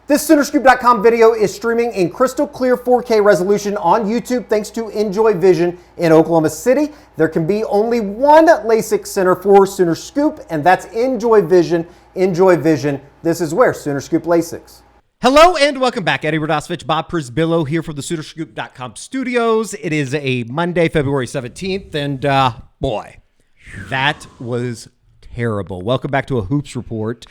This Soonerscoop.com video is streaming in crystal clear 4K resolution on YouTube thanks to Enjoy Vision in Oklahoma City. There can be only one LASIK center for Sooner Scoop, and that's Enjoy Vision. Enjoy Vision. This is where Sooner Scoop LASIKs. Hello and welcome back. Eddie Radosevich, Bob Przybylo here from the Soonerscoop.com studios. It is a Monday, February 17th, and boy, that was terrible. Welcome back to a Hoops Report.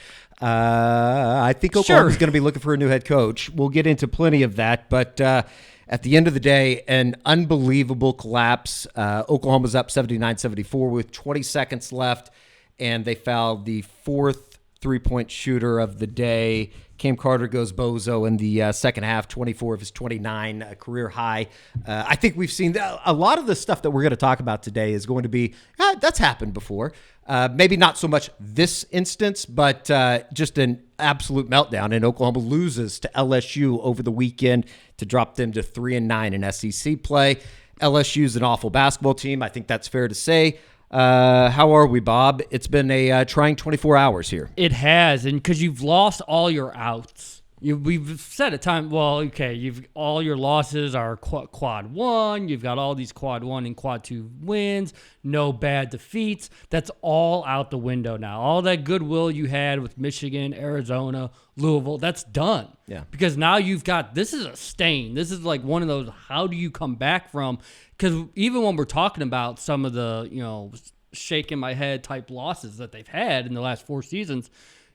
I think Oklahoma's going to be looking for a new head coach. We'll get into plenty of that, but at the end of the day, an unbelievable collapse. Oklahoma's up 79-74 with 20 seconds left, and they fouled the fourth three-point shooter of the day. Cam Carter goes bozo in the second half, 24 of his 29 career high. I think we've seen a lot of the stuff that we're going to talk about today is going to be, that's happened before. Maybe not so much this instance, but just an absolute meltdown. And Oklahoma loses to LSU over the weekend to drop them to 3-9 in SEC play. LSU's an awful basketball team. I think that's fair to say. How are we, Bob? It's been a trying 24 hours here. It has, and because you've lost all your outs. We've said at time, well, okay, all your losses are quad one. You've got all these quad one and quad two wins. No bad defeats. That's all out the window now. All that goodwill you had with Michigan, Arizona, Louisville, that's done. Yeah. Because now you've got, this is a stain. This is like one of those, how do you come back from? Because even when we're talking about some of the, shaking my head type losses that they've had in the last 4 seasons,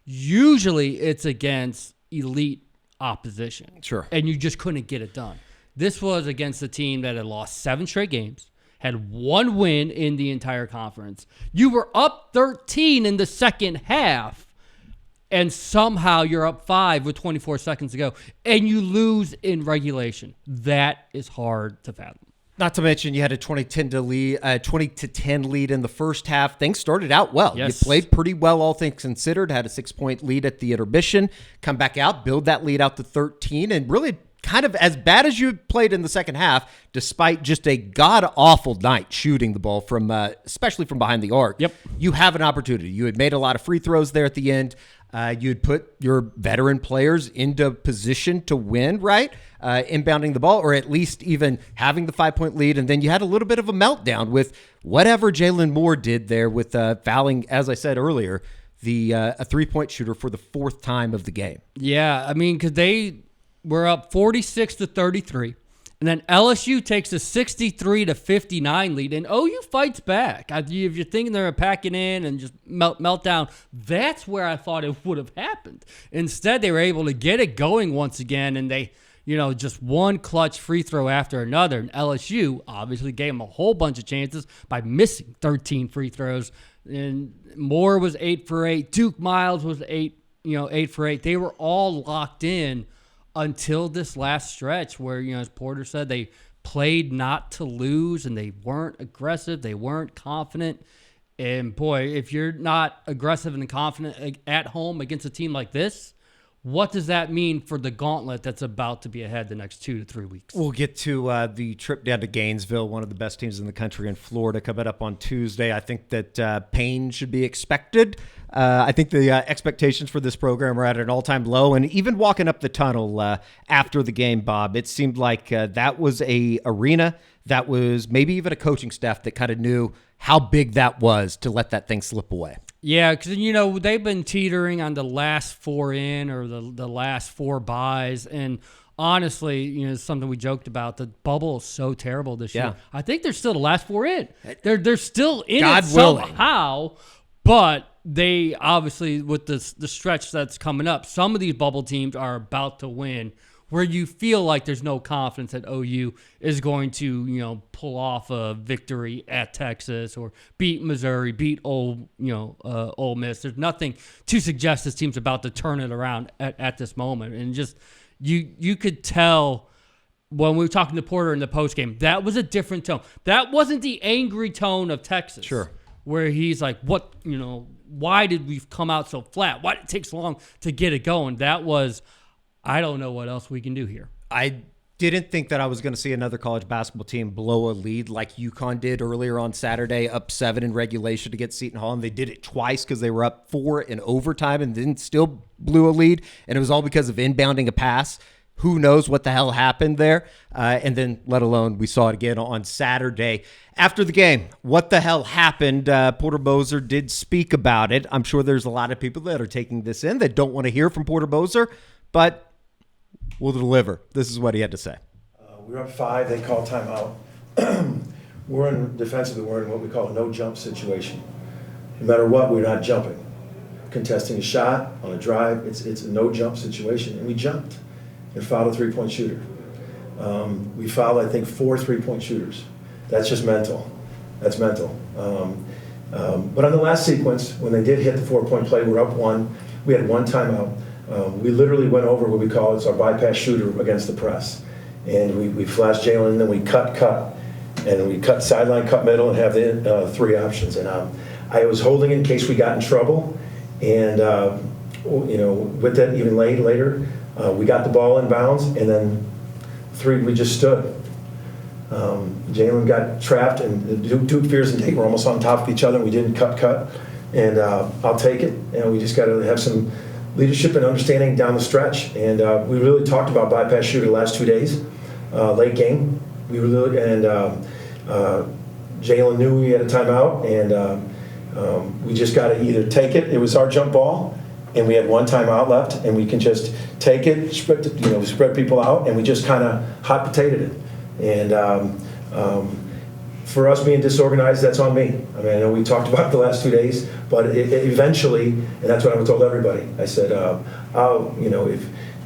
usually it's against elite opposition. Sure. And you just couldn't get it done. This was against a team that had lost 7 straight games, had 1 win in the entire conference. You were up 13 in the second half, and somehow you're up 5 with 24 seconds to go, and you lose in regulation. That is hard to fathom. Not to mention you had a 20-10 lead in the first half. Things started out well. Yes. You played pretty well, all things considered. Had a 6-point lead at the intermission. Come back out, build that lead out to 13, and really kind of as bad as you played in the second half, despite just a god-awful night shooting the ball from, especially from behind the arc. Yep. You have an opportunity. You had made a lot of free throws there at the end. You'd put your veteran players into position to win, right? Inbounding the ball, or at least even having the 5-point lead. And then you had a little bit of a meltdown with whatever Jalen Moore did there with fouling, as I said earlier, a 3-point shooter for the 4th time of the game. Yeah, I mean, because they were up 46-33. And then LSU takes a 63-59 lead, and OU fights back. If you're thinking they're packing in and just melt down, that's where I thought it would have happened. Instead, they were able to get it going once again, and they, just one clutch free throw after another. And LSU obviously gave them a whole bunch of chances by missing 13 free throws. And Moore was 8 for 8. Duke Miles was 8 for 8. They were all locked in until this last stretch where, as Porter said, they played not to lose and they weren't aggressive. They weren't confident. And, boy, if you're not aggressive and confident at home against a team like this, what does that mean for the gauntlet that's about to be ahead the next 2 to 3 weeks? We'll get to the trip down to Gainesville, one of the best teams in the country in Florida, coming up on Tuesday. I think that pain should be expected. I think the expectations for this program are at an all-time low. And even walking up the tunnel after the game, Bob, it seemed like that was a arena that was maybe even a coaching staff that kind of knew how big that was to let that thing slip away. Yeah, because, they've been teetering on the last 4 in or the last 4 buys. And honestly, it's something we joked about. The bubble is so terrible this year. I think they're still the last 4 in. They're still in God it willing. somehow. But they obviously, with the stretch that's coming up, some of these bubble teams are about to win, where you feel like there's no confidence that OU is going to, pull off a victory at Texas or beat Missouri, beat Ole Miss. There's nothing to suggest this team's about to turn it around at this moment. And just you could tell when we were talking to Porter in the postgame, that was a different tone. That wasn't the angry tone of Texas. Sure. Where he's like, what, why did we come out so flat? Why did it take so long to get it going? That was, I don't know what else we can do here. I didn't think that I was going to see another college basketball team blow a lead like UConn did earlier on Saturday, up 7 in regulation against Seton Hall. And they did it twice because they were up 4 in overtime and then still blew a lead. And it was all because of inbounding a pass. Who knows what the hell happened there? And then, let alone, we saw it again on Saturday. After the game, what the hell happened? Porter Moser did speak about it. I'm sure there's a lot of people that are taking this in that don't want to hear from Porter Moser, but we'll deliver. This is what he had to say. We were up 5. They called timeout. We're in defensively, we're in what we call a no-jump situation. No matter what, we're not jumping. Contesting a shot on a drive, it's a no-jump situation, and we jumped and fouled a three-point shooter. We fouled, I think, 4 three-point shooters. That's just mental. That's mental. But on the last sequence, when they did hit the 4-point play, we're up 1. We had 1 timeout. We literally went over what we call it's our bypass shooter against the press. And we flashed Jalen, and then we cut. And we cut sideline, cut middle, and have the 3 options. And I was holding it in case we got in trouble. And, with that even later, we got the ball in bounds, and then 3, we just stood. Jalen got trapped, and Duke Fears and Tate were almost on top of each other, and we didn't cut. And I'll take it. And we just got to have some leadership and understanding down the stretch. And we really talked about bypass shooter the last 2 days, late game. We really Jalen knew we had a timeout, and we just got to either take it. It was our jump ball, and we had 1 timeout left, and we can just take it, spread people out, and we just kind of hot potatoed it. And for us being disorganized, that's on me. I mean, I know we talked about it the last 2 days, but it eventually, and that's what I told everybody. I said,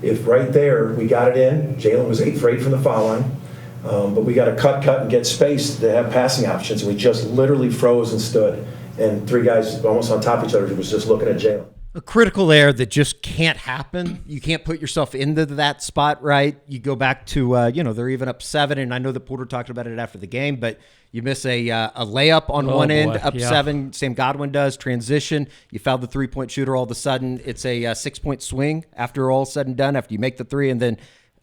if right there we got it in, Jalen was 8 for 8 from the foul line, but we got to cut, and get space to have passing options, and we just literally froze and stood, and 3 guys almost on top of each other was just looking at Jalen. A critical error that just can't happen. You can't put yourself into that spot, right? You go back to, they're even up 7, and I know that Porter talked about it after the game, but you miss a layup on one end, up 7. Sam Godwin does, transition. You foul the 3-point shooter all of a sudden. It's a 6-point swing after all said and done, after you make the 3 and then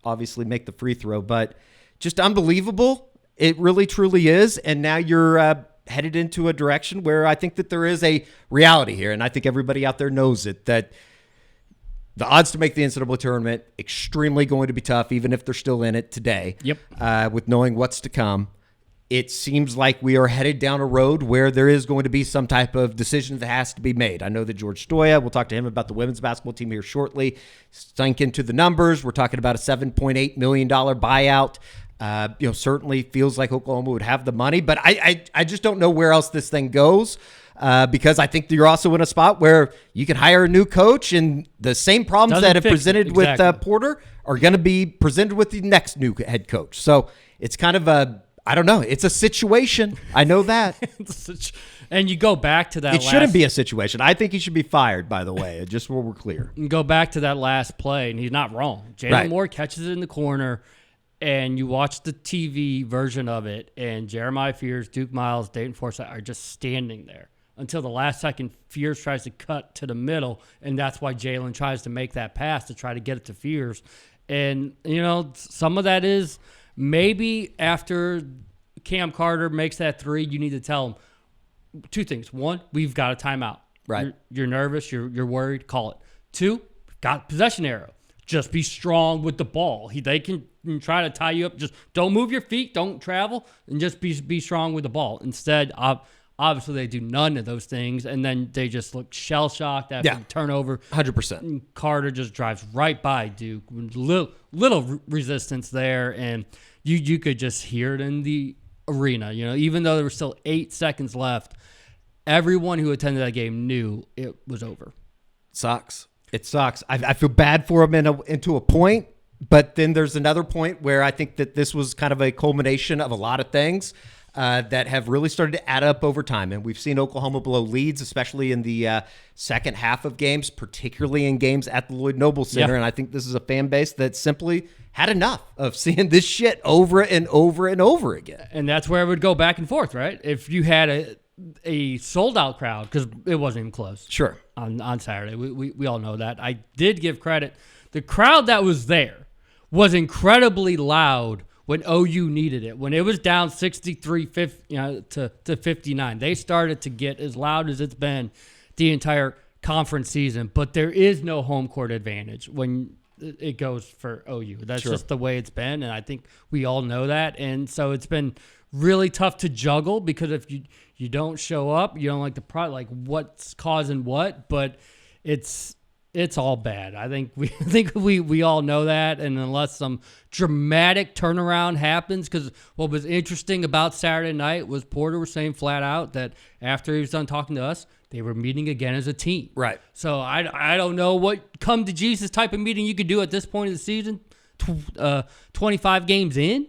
obviously make the free throw. But just unbelievable. It really, truly is. And now you're headed into a direction where I think that there is a reality here, and I think everybody out there knows it, that the odds to make the NCAA tournament extremely going to be tough, even if they're still in it today. Yep. With knowing what's to come, it seems like we are headed down a road where there is going to be some type of decision that has to be made. I know that George Stoya, we'll talk to him about the women's basketball team here shortly, sunk into the numbers. We're talking about a $7.8 million buyout. Certainly feels like Oklahoma would have the money, but I just don't know where else this thing goes, because I think you're also in a spot where you can hire a new coach, and the same problems that have presented with Porter are going to be presented with the next new head coach. So it's kind of I don't know. It's a situation. I know that. And you go back to that. It shouldn't be a situation. I think he should be fired, by the way, just so we're clear. You go back to that last play, and he's not wrong. Jalen Moore catches it in the corner. And you watch the TV version of it, and Jeremiah Fears, Duke Miles, Dayton Forsythe are just standing there until the last second. Fears tries to cut to the middle, and that's why Jalen tries to make that pass to try to get it to Fears. And, some of that is maybe after Cam Carter makes that 3, you need to tell him 2 things. 1, we've got a timeout. Right. You're nervous. You're worried. Call it. 2, got possession arrow. Just be strong with the ball. They can try to tie you up. Just don't move your feet. Don't travel. And just be strong with the ball. Instead, obviously, they do none of those things. And then they just look shell-shocked after the turnover. 100%. And Carter just drives right by Duke. Little resistance there. And you could just hear it in the arena. Even though there were still 8 seconds left, everyone who attended that game knew it was over. Sucks. It sucks. I feel bad for him into a point, but then there's another point where I think that this was kind of a culmination of a lot of things that have really started to add up over time. And we've seen Oklahoma blow leads, especially in the second half of games, particularly in games at the Lloyd Noble Center. And I think this is a fan base that simply had enough of seeing this shit over and over and over again. And that's where it would go back and forth, right? If you had a sold-out crowd, because it wasn't even close. Sure. On Saturday. We all know that. I did give credit. The crowd that was there was incredibly loud when OU needed it. When it was down 63 to 59, they started to get as loud as it's been the entire conference season. But there is no home court advantage when it goes for OU. That's just the way it's been, and I think we all know that. And so it's been really tough to juggle because if you don't show up, you don't like the product, like what's causing what, but it's all bad. I think we all know that, and unless some dramatic turnaround happens, because what was interesting about Saturday night was Porter was saying flat out that after he was done talking to us, they were meeting again as a team. Right. So I don't know what come to Jesus type of meeting you could do at this point of the season, 25 games in.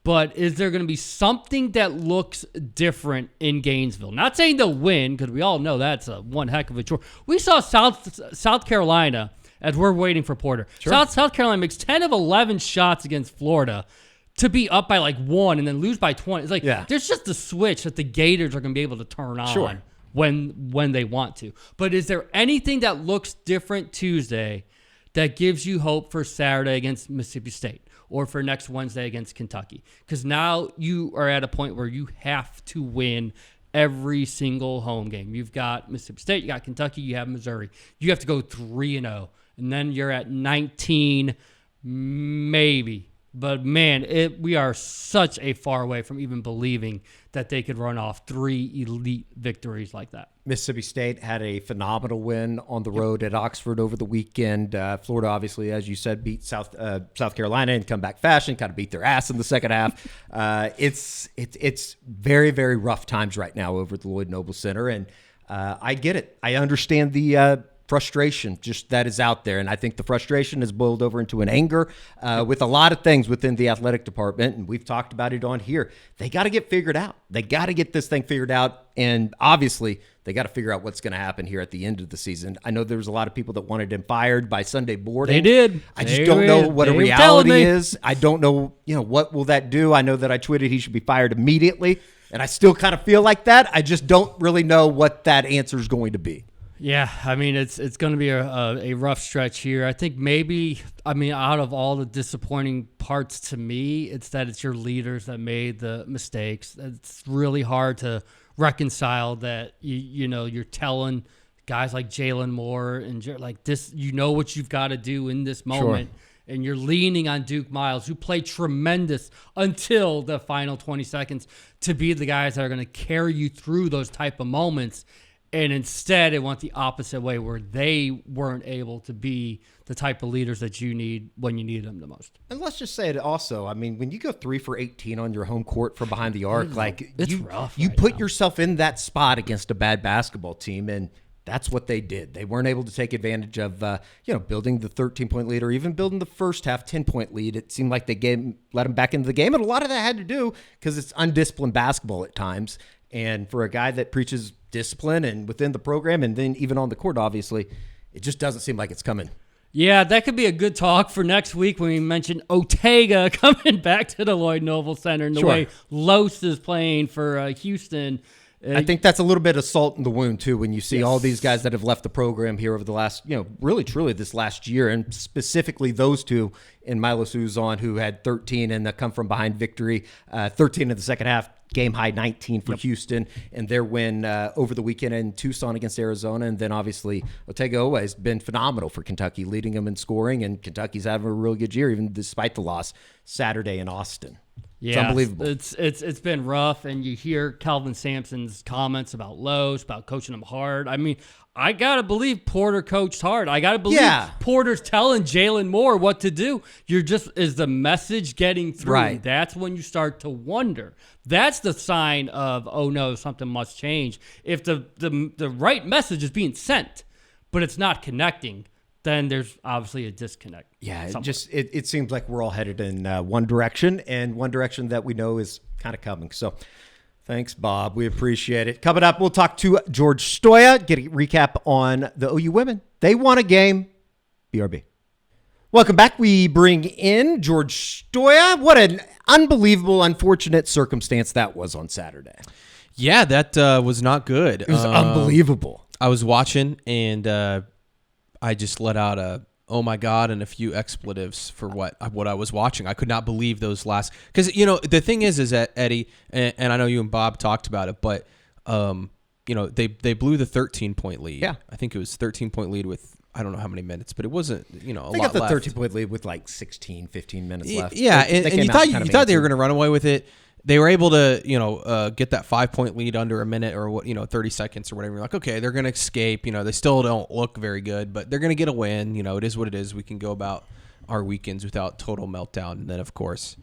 But is there going to be something that looks different in Gainesville? Not saying they'll win, because we all know that's one heck of a chore. We saw South Carolina, as we're waiting for Porter. Sure. South Carolina makes 10 of 11 shots against Florida to be up by like 1 and then lose by 20. It's like there's just a switch that the Gators are going to be able to turn on when they want to. But is there anything that looks different Tuesday that gives you hope for Saturday against Mississippi State? Or for next Wednesday against Kentucky? Because now you are at a point where you have to win every single home game. You've got Mississippi State, you got Kentucky, you have Missouri. You have to go 3-0, and then you're at 19, maybe. But man, we are such a far away from even believing that they could run off 3 elite victories like that. Mississippi State had a phenomenal win on the road at Oxford over the weekend. Florida, obviously, as you said, beat South Carolina in comeback fashion, kind of beat their ass in the second half. It's very, very rough times right now over at the Lloyd Noble Center, and I get it. I understand the frustration just that is out there, and I think the frustration has boiled over into an anger with a lot of things within the athletic department, and we've talked about it on here. They got to get figured out. They got to get this thing figured out, and obviously they got to figure out what's going to happen here at the end of the season. I know there was a lot of people that wanted him fired by Sunday boarding. They did. I just don't know what a reality is. I don't know, what will that do? I know that I tweeted he should be fired immediately, and I still kind of feel like that. I just don't really know what that answer is going to be. Yeah, I mean, it's going to be a rough stretch here. I think out of all the disappointing parts to me, it's that it's your leaders that made the mistakes. It's really hard to reconcile that, you're telling guys like Jalen Moore and like this, what you've got to do in this moment. Sure. And you're leaning on Duke Miles, who played tremendous until the final 20 seconds, to be the guys that are going to carry you through those type of moments. And instead, it went the opposite way, where they weren't able to be the type of leaders that you need when you need them the most. And let's just say it also. I mean, when you go 3 for 18 on your home court from behind the arc, it's rough. You put yourself in that spot against a bad basketball team, and that's what they did. They weren't able to take advantage of, building the 13-point lead or even building the first half 10-point lead. It seemed like they let them back into the game, and a lot of that had to do because it's undisciplined basketball at times. And for a guy that preaches discipline and within the program and then even on the court, obviously, it just doesn't seem like it's coming. Yeah, that could be a good talk for next week when we mention Ortega coming back to the Lloyd Noble Center and the way Los is playing for Houston. I think that's a little bit of salt in the wound, too, when you see all these guys that have left the program here over the last, really, truly this last year, and specifically those two in Milo Suzon, who had 13 and the come from behind victory, 13 in the second half, game high 19 for Houston, and their win over the weekend in Tucson against Arizona. And then obviously Ortega has been phenomenal for Kentucky, leading them in scoring, and Kentucky's having a really good year, even despite the loss Saturday in Austin. Yeah, it's unbelievable. It's been rough, and you hear Calvin Sampson's comments about Lowe's, about coaching them hard. I mean, I got to believe Porter coached hard. I got to believe Porter's telling Jalen Moore what to do. Is the message getting through? Right. That's when you start to wonder. That's the sign of, oh no, something must change. If the right message is being sent, but it's not connecting, then there's obviously a disconnect. Yeah, it seems like we're all headed in one direction, and one direction that we know is kind of coming. So thanks, Bob. We appreciate it. Coming up, we'll talk to George Stoya, get a recap on the OU women. They won a game. BRB. Welcome back. We bring in George Stoya. What an unbelievable, unfortunate circumstance that was on Saturday. Yeah, that was not good. It was unbelievable. I was watching, and I just let out a oh my God, and a few expletives for what I was watching. I could not believe those last, because the thing is that Eddie, and I know you and Bob talked about it, but they blew the 13-point lead. Yeah. I think it was 13-point lead with, I don't know how many minutes, but it wasn't, a They lot got the left. 13-point lead with like 16, 15 minutes left. Yeah, They and came you out thought kind of they were antsy. going to run away with it. They were able to, get that 5-point lead under a minute or 30 seconds or whatever. You're like, okay, they're going to escape. They still don't look very good, but they're going to get a win. It is what it is. We can go about our weekends without total meltdown. And then, of course,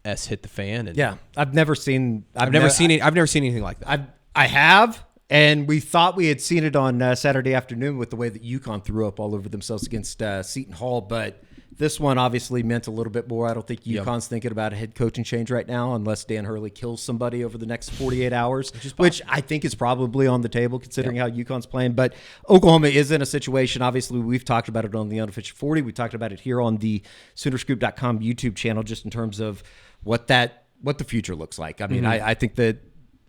S hit the fan. And Yeah, I've never seen anything like that. I have, and we thought we had seen it on Saturday afternoon with the way that UConn threw up all over themselves against Seton Hall, but this one obviously meant a little bit more. I don't think UConn's thinking about a head coaching change right now unless Dan Hurley kills somebody over the next 48 hours, which I think is probably on the table considering how UConn's playing. But Oklahoma is in a situation, obviously, we've talked about it on the Unofficial 40. We talked about it here on the Soonerscoop.com YouTube channel just in terms of what the future looks like. I mean, I think that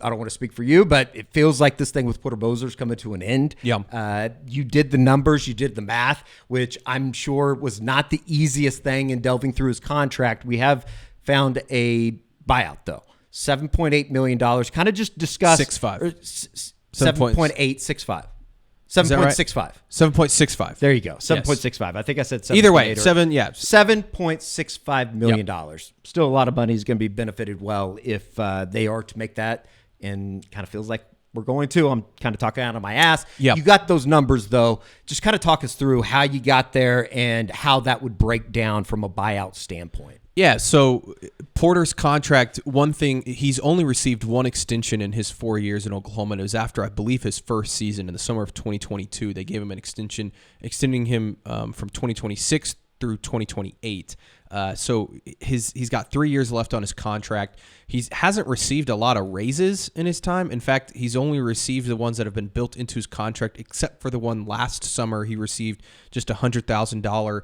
I don't want to speak for you, but it feels like this thing with Porter Moser's coming to an end. Yeah. You did the numbers, you did the math, which I'm sure was not the easiest thing in delving through his contract. We have found a buyout, though. $7.8 million. Kind of just discuss. 6.5. 7.865. 7.65. 7.65. There you go. 7.65. I think I said 7. Either way, $7.65 million. Still a lot of money is going to be benefited well if they are to make that, and kind of feels like we're going to. I'm kind of talking out of my ass. Yeah. You got those numbers, though. Just kind of talk us through how you got there and how that would break down from a buyout standpoint. Yeah, so Porter's contract, one thing, he's only received one extension in his 4 years in Oklahoma, and it was after, I believe, his first season in the summer of 2022. They gave him an extension, extending him from 2026 through 2028. So he's got 3 years left on his contract. He hasn't received a lot of raises in his time. In fact, he's only received the ones that have been built into his contract, except for the one last summer. He received just a $100,000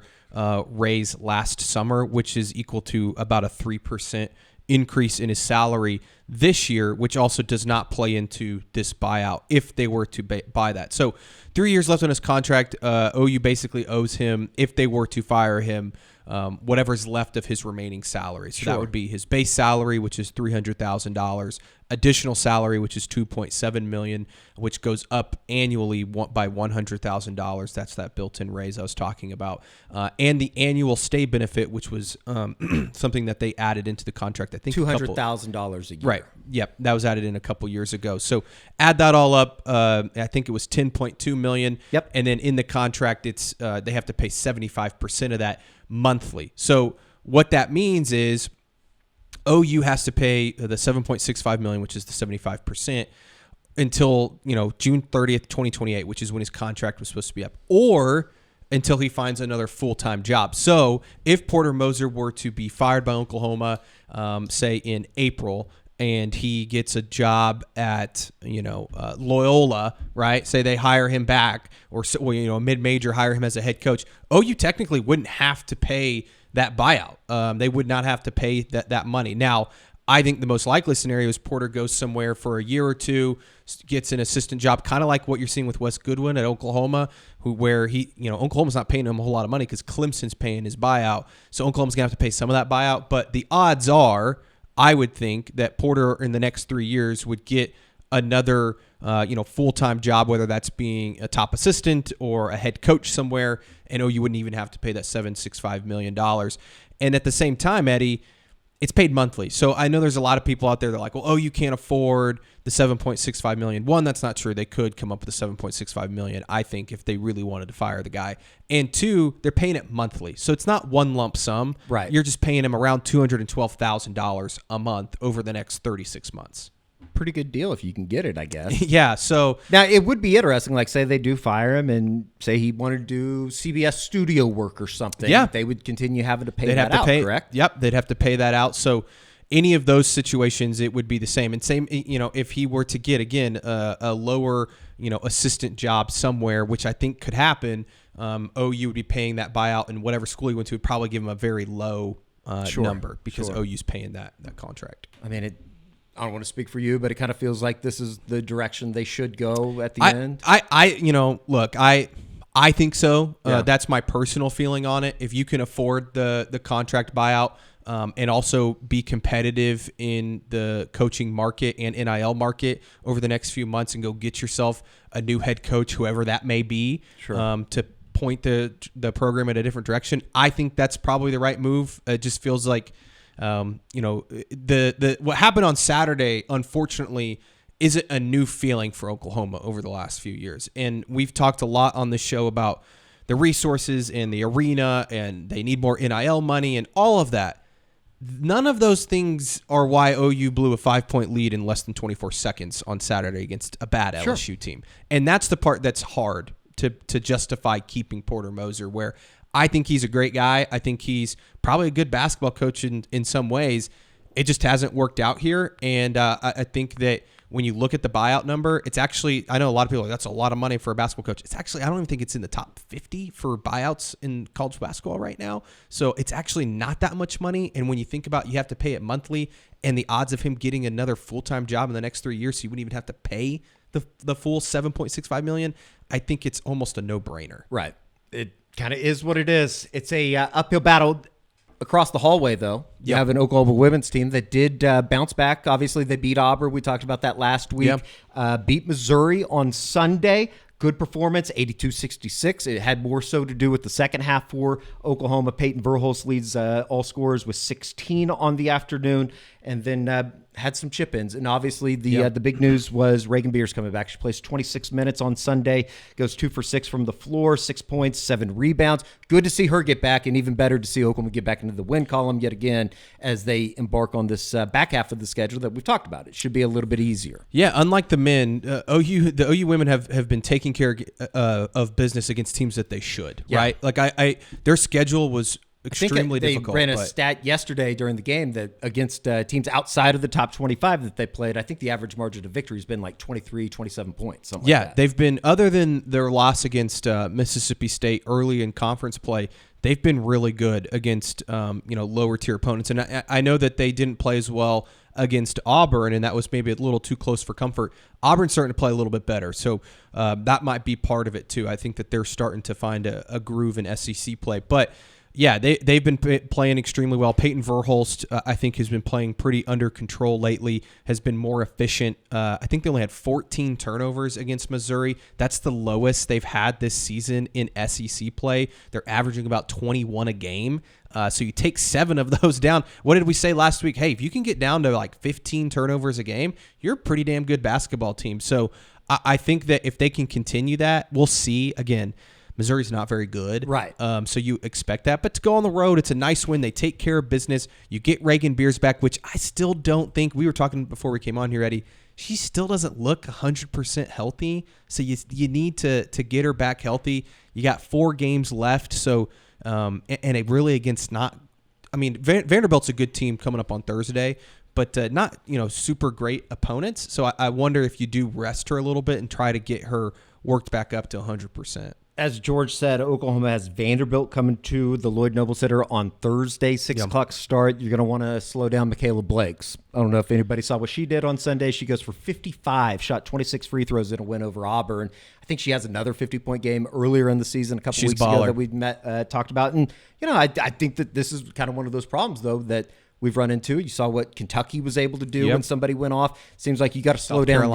raise last summer, which is equal to about a 3% increase in his salary this year, which also does not play into this buyout if they were to buy that. So 3 years left on his contract. OU basically owes him, if they were to fire him, whatever's left of his remaining salary. So that would be his base salary, which is $300,000, additional salary, which is $2.7 million, which goes up annually by $100,000. That's that built-in raise I was talking about, and the annual stay benefit, which was something that they added into the contract. I think $200,000 a year. Right. Yep. That was added in a couple years ago. So add that all up. I think it was $10.2 million. Yep. And then in the contract, it's they have to pay 75% of that monthly. So what that means is OU has to pay the $7.65 million, which is the 75%, until June 30th, 2028, which is when his contract was supposed to be up, or until he finds another full-time job. So if Porter Moser were to be fired by Oklahoma, say in April, and he gets a job at Loyola, right? Say they hire him back, or a mid-major hire him as a head coach. OU technically wouldn't have to pay that buyout. They would not have to pay that money. Now, I think the most likely scenario is Porter goes somewhere for a year or two, gets an assistant job, kind of like what you're seeing with Wes Goodwin at Oklahoma, where Oklahoma's not paying him a whole lot of money because Clemson's paying his buyout. So Oklahoma's going to have to pay some of that buyout. But the odds are, I would think, that Porter in the next 3 years would get another full-time job, whether that's being a top assistant or a head coach somewhere, and you wouldn't even have to pay that $7.65 million. And at the same time, Eddie, it's paid monthly. So I know there's a lot of people out there that are like, well, you can't afford the $7.65 million. One, that's not true. They could come up with the $7.65 million, I think, if they really wanted to fire the guy. And two, they're paying it monthly. So it's not one lump sum. Right. You're just paying him around $212,000 a month over the next 36 months. Pretty good deal if you can get it, I guess. Yeah, so now it would be interesting, like say they do fire him and say he wanted to do CBS studio work or something. Yeah. They would continue having to pay they'd that have to out, pay, correct? Yep, they'd have to pay that out. So any of those situations, it would be the same. And same, if he were to get, again, a lower, assistant job somewhere, which I think could happen, OU would be paying that buyout, and whatever school he went to would probably give him a very low number because OU's paying that contract. I mean, I don't want to speak for you, but it kind of feels like this is the direction they should go at the end. Look, I think so. That's my personal feeling on it. If you can afford the contract buyout and also be competitive in the coaching market and NIL market over the next few months and go get yourself a new head coach, whoever that may be, to point the program in a different direction, I think that's probably the right move. It just feels like, the what happened on Saturday, unfortunately, isn't a new feeling for Oklahoma over the last few years. And we've talked a lot on the show about the resources and the arena, and they need more NIL money and all of that. None of those things are why OU blew a 5-point lead in less than 24 seconds on Saturday against a bad LSU team. And that's the part that's hard to justify keeping Porter Moser, where I think he's a great guy. I think he's probably a good basketball coach in some ways. It just hasn't worked out here. And I think that when you look at the buyout number, it's actually, I know a lot of people are like, that's a lot of money for a basketball coach. It's actually, I don't even think it's in the top 50 for buyouts in college basketball right now. So it's actually not that much money. And when you think about, you have to pay it monthly, and the odds of him getting another full-time job in the next 3 years, so you wouldn't even have to pay the full $7.65 million, I think it's almost a no-brainer. Right. It kind of is what it is. It's a uphill battle. Across the hallway, though, you have an Oklahoma women's team that did bounce back. Obviously, they beat Auburn. We talked about that last week. Beat Missouri on Sunday. Good performance, 82-66. It had more so to do with the second half for Oklahoma. Peyton Verhulst leads all scorers with 16 on the afternoon, and then had some chip-ins. And obviously, the big news was Reagan Beers coming back. She plays 26 minutes on Sunday, goes 2 for 6 from the floor, 6 points, 7 rebounds. Good to see her get back, and even better to see Oklahoma get back into the win column yet again as they embark on this back half of the schedule that we've talked about. It should be a little bit easier. Yeah, unlike the men, the OU women have been taking care of business against teams that they should, right? Like their schedule was extremely difficult. They ran a stat yesterday during the game that against teams outside of the top 25 that they played, I think the average margin of victory has been like 23, 27 points, something like that. They've been, other than their loss against Mississippi State early in conference play, they've been really good against lower tier opponents. And I know that they didn't play as well against Auburn, and that was maybe a little too close for comfort. Auburn's starting to play a little bit better, so that might be part of it too. I think that they're starting to find a groove in SEC play. But yeah, they've been playing extremely well. Peyton Verhulst, I think, has been playing pretty under control lately, has been more efficient. I think they only had 14 turnovers against Missouri. That's the lowest they've had this season in SEC play. They're averaging about 21 a game. So you take 7 of those down. What did we say last week? Hey, if you can get down to like 15 turnovers a game, you're a pretty damn good basketball team. So I think that if they can continue that, we'll see. Again, Missouri's not very good. Right. So you expect that. But to go on the road, it's a nice win. They take care of business. You get Reagan Beers back, which I still don't think, we were talking before we came on here, Eddie, she still doesn't look 100% healthy. So you need to get her back healthy. You got 4 games left. So, and it really against Vanderbilt's a good team coming up on Thursday, but not, super great opponents. So I wonder if you do rest her a little bit and try to get her worked back up to 100%. As George said, Oklahoma has Vanderbilt coming to the Lloyd Noble Center on Thursday, 6 o'clock start. You're going to want to slow down Michaela Blakes. I don't know if anybody saw what she did on Sunday. She goes for 55, shot 26 free throws in a win over Auburn. I think she has another 50-point game earlier in the season a couple weeks ago that we talked about. And, I think that this is kind of one of those problems, though, that we've run into. You saw what Kentucky was able to do when somebody went off. Seems like you got to slow down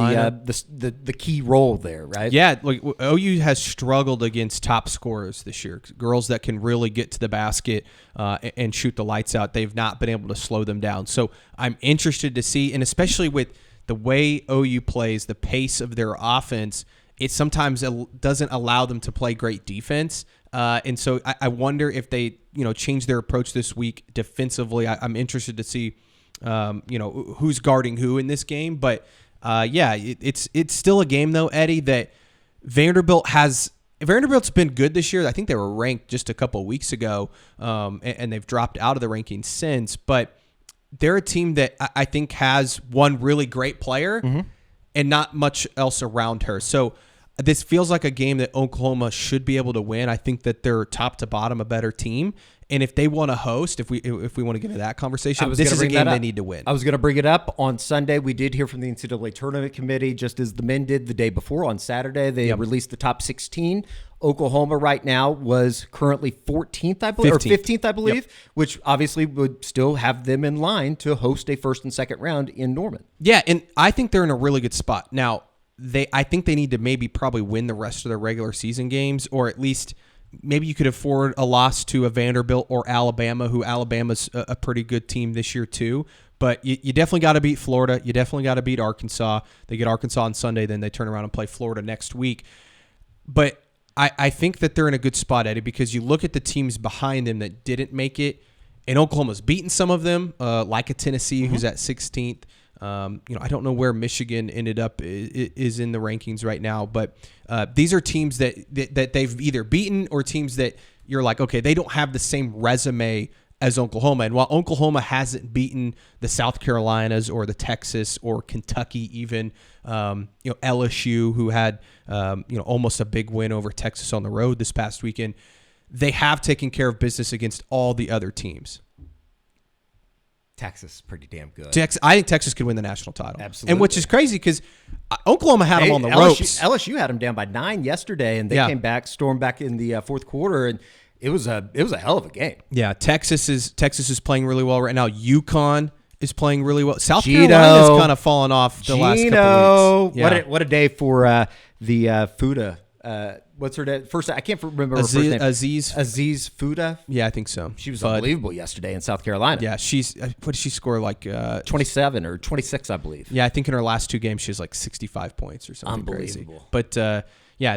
the key role there, right? Yeah, like OU has struggled against top scorers this year. Girls that can really get to the basket and shoot the lights out. They've not been able to slow them down. So I'm interested to see, and especially with the way OU plays, the pace of their offense, it sometimes doesn't allow them to play great defense. And so I wonder if they, change their approach this week defensively. I'm interested to see, who's guarding who in this game. But it's still a game though, Eddie, that Vanderbilt's been good this year. I think they were ranked just a couple of weeks ago, and they've dropped out of the rankings since. But they're a team that I think has one really great player and not much else around her. So this feels like a game that Oklahoma should be able to win. I think that they're top to bottom a better team. And if they want to host, if we want to get into that conversation, was this gonna is a bring game that they up. need to win. I was going to bring it up on Sunday. We did hear from the NCAA Tournament Committee, just as the men did the day before on Saturday. They released the top 16. Oklahoma right now was currently 14th, I believe, 15th. or 15th, I believe, which obviously would still have them in line to host a first and second round in Norman. Yeah, and I think they're in a really good spot. Now, I think they need to maybe probably win the rest of their regular season games, or at least maybe you could afford a loss to a Vanderbilt or Alabama, who Alabama's a pretty good team this year too. But you definitely got to beat Florida. You definitely got to beat Arkansas. They get Arkansas on Sunday, then they turn around and play Florida next week. But I think that they're in a good spot, Eddie, because you look at the teams behind them that didn't make it, and Oklahoma's beaten some of them, like a Tennessee, who's at 16th. I don't know where Michigan ended up is in the rankings right now, but these are teams that they've either beaten or teams that you're like, okay, they don't have the same resume as Oklahoma. And while Oklahoma hasn't beaten the South Carolinas or the Texas or Kentucky, even LSU, who had almost a big win over Texas on the road this past weekend, they have taken care of business against all the other teams. Texas is pretty damn good. I think Texas could win the national title. Absolutely. And which is crazy because Oklahoma had them on the ropes. LSU had them down by 9 yesterday, and they came back, stormed back in the fourth quarter, and it was a hell of a game. Yeah, Texas is playing really well right now. UConn is playing really well. South Carolina's kind of fallen off the last couple of weeks. Yeah. What a day for the Fuda. What's her name? First, I can't remember her first name. Aziz Fuda. Yeah, I think so. She was unbelievable yesterday in South Carolina. Yeah, what did she score, like 27 or 26, I believe. Yeah, I think in her last 2 games she has like 65 points or something crazy. Unbelievable. But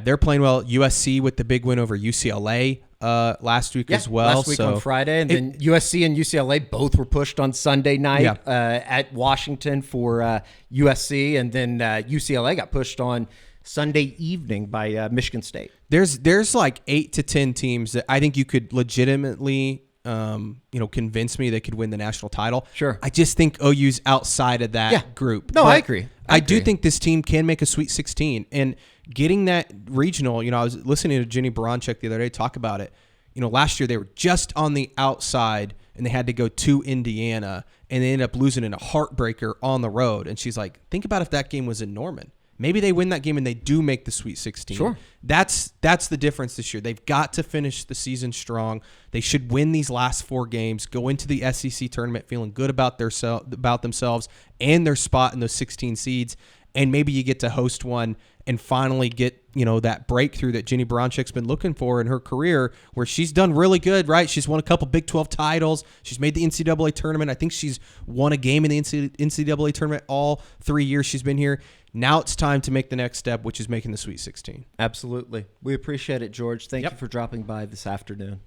they're playing well. USC with the big win over UCLA last week as well. Last week on Friday, and then USC and UCLA both were pushed on Sunday night at Washington for USC, and then UCLA got pushed on Sunday evening by Michigan State. There's like 8 to 10 teams that I think you could legitimately convince me they could win the national title. Sure. I just think OU's outside of that group. No, But I agree. I do think this team can make a Sweet 16, and getting that regional, I was listening to Jennie Baranczyk the other day talk about it. Last year they were just on the outside and they had to go to Indiana, and they ended up losing in a heartbreaker on the road. And she's like, think about if that game was in Norman. Maybe they win that game and they do make the Sweet 16. Sure. That's the difference this year. They've got to finish the season strong. They should win these last 4 games, go into the SEC tournament feeling good about themselves and their spot in those 16 seeds, and maybe you get to host one and finally get, that breakthrough that Jennie Baranczyk's been looking for in her career, where she's done really good, right? She's won a couple Big 12 titles. She's made the NCAA tournament. I think she's won a game in the NCAA tournament all 3 years she's been here. Now it's time to make the next step, which is making the Sweet 16. Absolutely. We appreciate it, George. Thank you for dropping by this afternoon.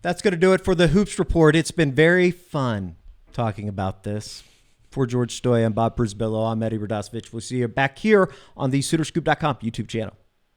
That's going to do it for the Hoops Report. It's been very fun talking about this. For George Stoya and Bob Brisbillo, I'm Eddie Radosevich. We'll see you back here on the SoonerScoop.com YouTube channel.